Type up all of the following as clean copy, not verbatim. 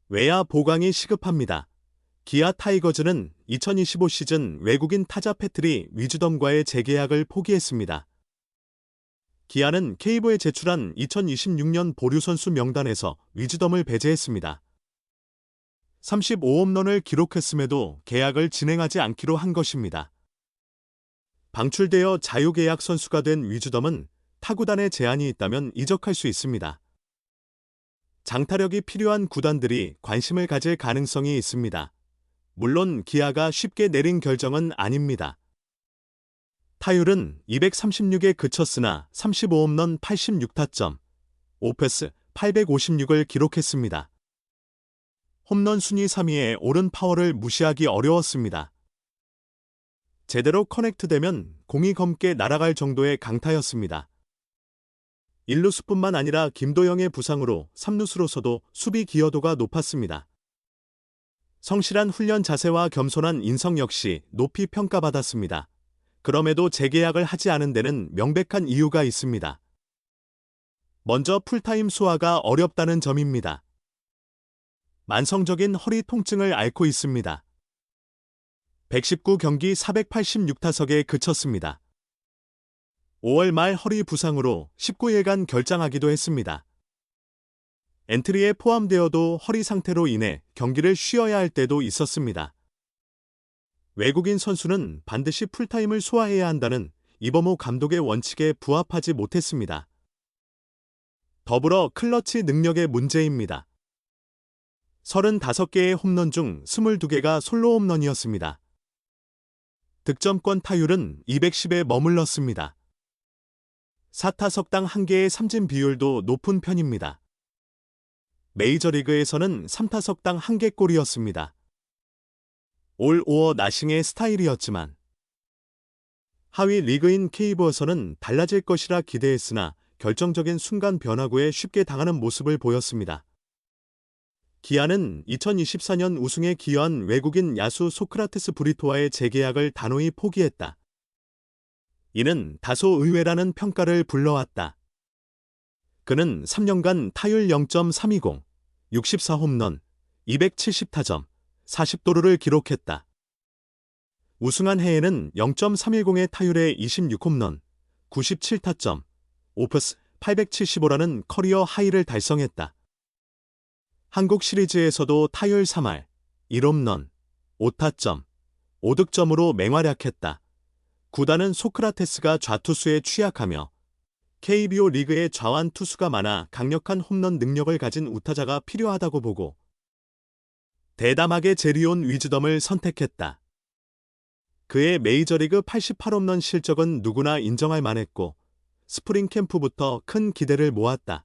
외야 보강이 시급합니다. 기아 타이거즈는 2025 시즌 외국인 타자 패트릭 위즈덤과의 재계약을 포기했습니다. 기아는 케이브에 제출한 2026년 보류 선수 명단에서 위즈덤을 배제했습니다. 35홈런을 기록했음에도 계약을 진행하지 않기로 한 것입니다. 방출되어 자유계약 선수가 된 위즈덤은 타구단에 제한이 있다면 이적할 수 있습니다. 장타력이 필요한 구단들이 관심을 가질 가능성이 있습니다. 물론 기아가 쉽게 내린 결정은 아닙니다. 타율은 236에 그쳤으나 35홈런 86타점, 5패스 856을 기록했습니다. 홈런 순위 3위에 오른 파워를 무시하기 어려웠습니다. 제대로 커넥트되면 공이 검게 날아갈 정도의 강타였습니다. 1루수뿐만 아니라 김도영의 부상으로 3루수로서도 수비 기여도가 높았습니다. 성실한 훈련 자세와 겸손한 인성 역시 높이 평가받았습니다. 그럼에도 재계약을 하지 않은 데는 명백한 이유가 있습니다. 먼저 풀타임 소화가 어렵다는 점입니다. 만성적인 허리 통증을 앓고 있습니다. 119경기 486타석에 그쳤습니다. 5월 말 허리 부상으로 19일간 결장하기도 했습니다. 엔트리에 포함되어도 허리 상태로 인해 경기를 쉬어야 할 때도 있었습니다. 외국인 선수는 반드시 풀타임을 소화해야 한다는 이범호 감독의 원칙에 부합하지 못했습니다. 더불어 클러치 능력의 문제입니다. 35개의 홈런 중 22개가 솔로 홈런이었습니다. 득점권 타율은 210에 머물렀습니다. 4타석당 1개의 삼진 비율도 높은 편입니다. 메이저리그에서는 3타석당 1개골이었습니다. 올 오어 나싱의 스타일이었지만 하위 리그인 케이브에서는 달라질 것이라 기대했으나 결정적인 순간 변화구에 쉽게 당하는 모습을 보였습니다. 기아는 2024년 우승에 기여한 외국인 야수 소크라테스 브리토와의 재계약을 단호히 포기했다. 이는 다소 의외라는 평가를 불러왔다. 그는 3년간 타율 0.320, 64홈런, 270타점, 40도루를 기록했다. 우승한 해에는 0.310의 타율에 26홈런, 97타점, 5패스 875라는 커리어 하이를 달성했다. 한국 시리즈에서도 타율 3할, 1홈런, 5타점, 5득점으로 맹활약했다. 구단은 소크라테스가 좌투수에 취약하며 KBO 리그에 좌완 투수가 많아 강력한 홈런 능력을 가진 우타자가 필요하다고 보고 대담하게 제리온 위즈덤을 선택했다. 그의 메이저리그 88홈런 실적은 누구나 인정할 만했고 스프링 캠프부터 큰 기대를 모았다.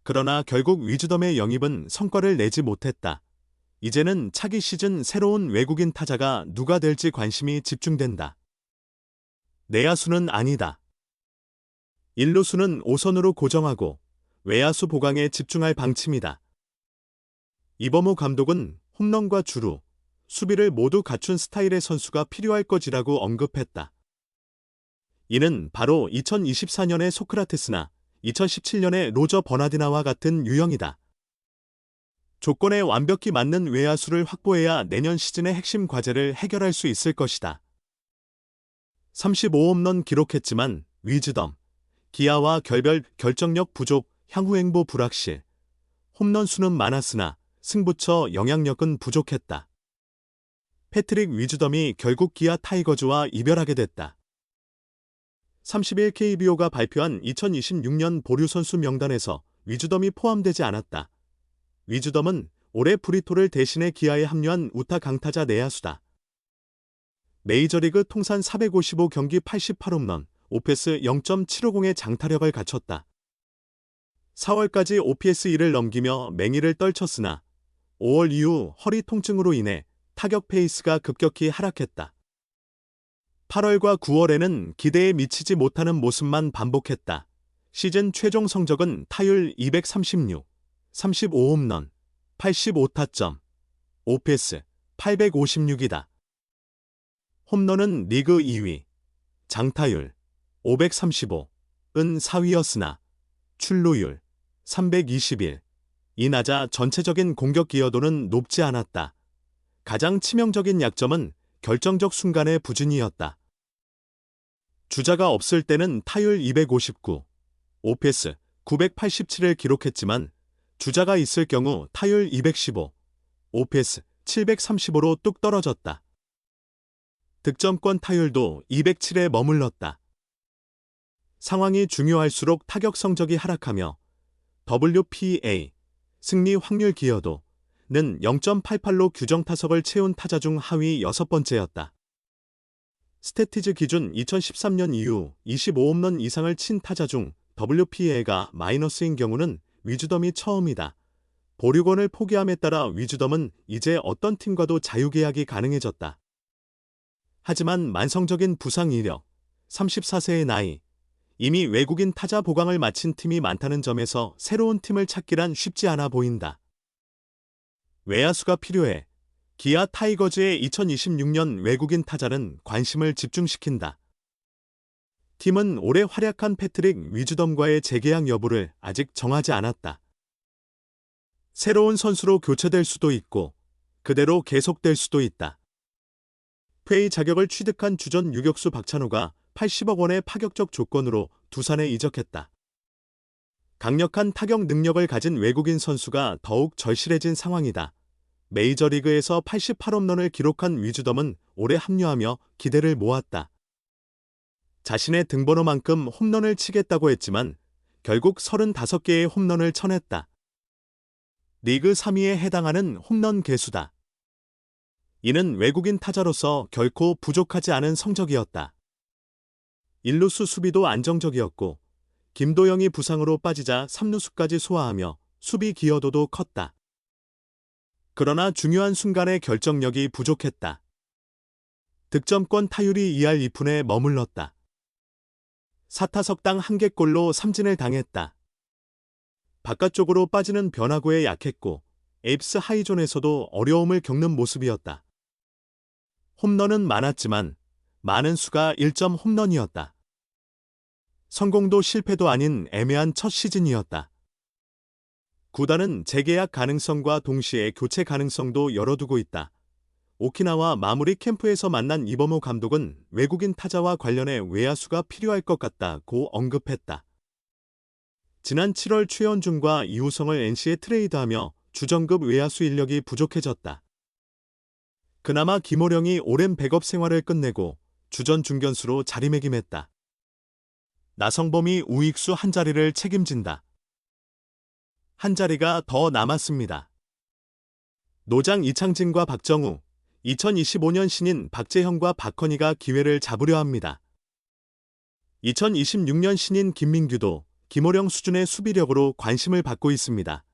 그러나 결국 위즈덤의 영입은 성과를 내지 못했다. 이제는 차기 시즌 새로운 외국인 타자가 누가 될지 관심이 집중된다. 내야수는 아니다. 1루수는 5선으로 고정하고 외야수 보강에 집중할 방침이다. 이범호 감독은 홈런과 주루, 수비를 모두 갖춘 스타일의 선수가 필요할 것이라고 언급했다. 이는 바로 2024년의 소크라테스나 2017년의 로저 버나디나와 같은 유형이다. 조건에 완벽히 맞는 외야수를 확보해야 내년 시즌의 핵심 과제를 해결할 수 있을 것이다. 35홈런 기록했지만 위즈덤, 기아와 결별 결정력 부족, 향후 행보 불확실, 홈런 수는 많았으나 승부처 영향력은 부족했다. 패트릭 위즈덤이 결국 기아 타이거즈와 이별하게 됐다. 30일 KBO가 발표한 2026년 보류 선수 명단에서 위즈덤이 포함되지 않았다. 위즈덤은 올해 브리토를 대신해 기아에 합류한 우타 강타자 내야수다. 메이저리그 통산 455경기 88홈런, OPS 0.750의 장타력을 갖췄다. 4월까지 OPS 1을 넘기며 맹위를 떨쳤으나 5월 이후 허리 통증으로 인해 타격 페이스가 급격히 하락했다. 8월과 9월에는 기대에 미치지 못하는 모습만 반복했다. 시즌 최종 성적은 타율 236, 35홈런, 85타점, OPS 856이다. 홈런은 리그 2위, 장타율 535은 4위였으나 출루율 321, 이나자 전체적인 공격 기여도는 높지 않았다. 가장 치명적인 약점은 결정적 순간의 부진이었다. 주자가 없을 때는 타율 259, OPS 987을 기록했지만 주자가 있을 경우 타율 215, OPS 735로 뚝 떨어졌다. 득점권 타율도 207에 머물렀다. 상황이 중요할수록 타격 성적이 하락하며 WPA, 승리 확률 기여도는 0.88로 규정 타석을 채운 타자 중 하위 6번째였다. 스태티즈 기준 2013년 이후 25홈런 이상을 친 타자 중 WPA가 마이너스인 경우는 위즈덤이 처음이다. 보류권을 포기함에 따라 위즈덤은 이제 어떤 팀과도 자유계약이 가능해졌다. 하지만 만성적인 부상 이력, 34세의 나이, 이미 외국인 타자 보강을 마친 팀이 많다는 점에서 새로운 팀을 찾기란 쉽지 않아 보인다. 외야수가 필요해. 기아 타이거즈의 2026년 외국인 타자는 관심을 집중시킨다. 팀은 올해 활약한 패트릭 위즈덤과의 재계약 여부를 아직 정하지 않았다. 새로운 선수로 교체될 수도 있고 그대로 계속될 수도 있다. 페이 자격을 취득한 주전 유격수 박찬호가 80억 원의 파격적 조건으로 두산에 이적했다. 강력한 타격 능력을 가진 외국인 선수가 더욱 절실해진 상황이다. 메이저리그에서 88홈런을 기록한 위즈덤은 올해 합류하며 기대를 모았다. 자신의 등번호만큼 홈런을 치겠다고 했지만 결국 35개의 홈런을 쳐냈다. 리그 3위에 해당하는 홈런 개수다. 이는 외국인 타자로서 결코 부족하지 않은 성적이었다. 일루수 수비도 안정적이었고 김도영이 부상으로 빠지자 3루수까지 소화하며 수비 기여도도 컸다. 그러나 중요한 순간의 결정력이 부족했다. 득점권 타율이 2할 2푼에 머물렀다. 4타석당 1개골로 삼진을 당했다. 바깥쪽으로 빠지는 변화구에 약했고 에이프스 하이존에서도 어려움을 겪는 모습이었다. 홈런은 많았지만 많은 수가 1점 홈런이었다. 성공도 실패도 아닌 애매한 첫 시즌이었다. 구단은 재계약 가능성과 동시에 교체 가능성도 열어두고 있다. 오키나와 마무리 캠프에서 만난 이범호 감독은 외국인 타자와 관련해 외야수가 필요할 것 같다고 언급했다. 지난 7월 최현중과 이우성을 NC에 트레이드하며 주전급 외야수 인력이 부족해졌다. 그나마 김호령이 오랜 백업 생활을 끝내고 주전 중견수로 자리매김했다. 나성범이 우익수 한 자리를 책임진다. 한 자리가 더 남았습니다. 노장 이창진과 박정우, 2025년 신인 박재형과 박헌희가 기회를 잡으려 합니다. 2026년 신인 김민규도 김호령 수준의 수비력으로 관심을 받고 있습니다.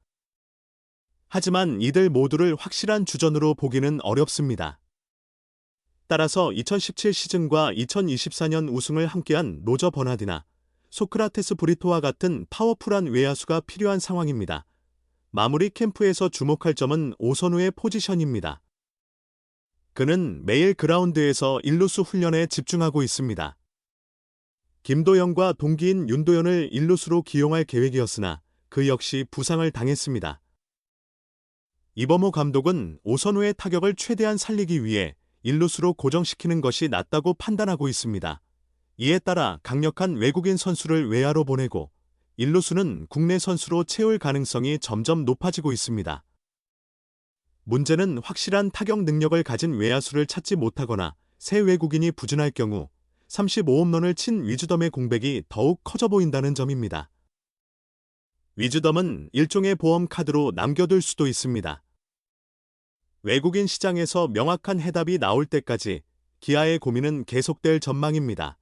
하지만 이들 모두를 확실한 주전으로 보기는 어렵습니다. 따라서 2017 시즌과 2024년 우승을 함께한 로저 버나디나, 소크라테스 브리토와 같은 파워풀한 외야수가 필요한 상황입니다. 마무리 캠프에서 주목할 점은 오선우의 포지션입니다. 그는 매일 그라운드에서 일루수 훈련에 집중하고 있습니다. 김도영과 동기인 윤도현을 일루수로 기용할 계획이었으나 그 역시 부상을 당했습니다. 이범호 감독은 오선우의 타격을 최대한 살리기 위해 일루수로 고정시키는 것이 낫다고 판단하고 있습니다. 이에 따라 강력한 외국인 선수를 외야로 보내고 일루수는 국내 선수로 채울 가능성이 점점 높아지고 있습니다. 문제는 확실한 타격 능력을 가진 외야수를 찾지 못하거나 새 외국인이 부진할 경우 35홈런을 친 위즈덤의 공백이 더욱 커져 보인다는 점입니다. 위즈덤은 일종의 보험 카드로 남겨둘 수도 있습니다. 외국인 시장에서 명확한 해답이 나올 때까지 기아의 고민은 계속될 전망입니다.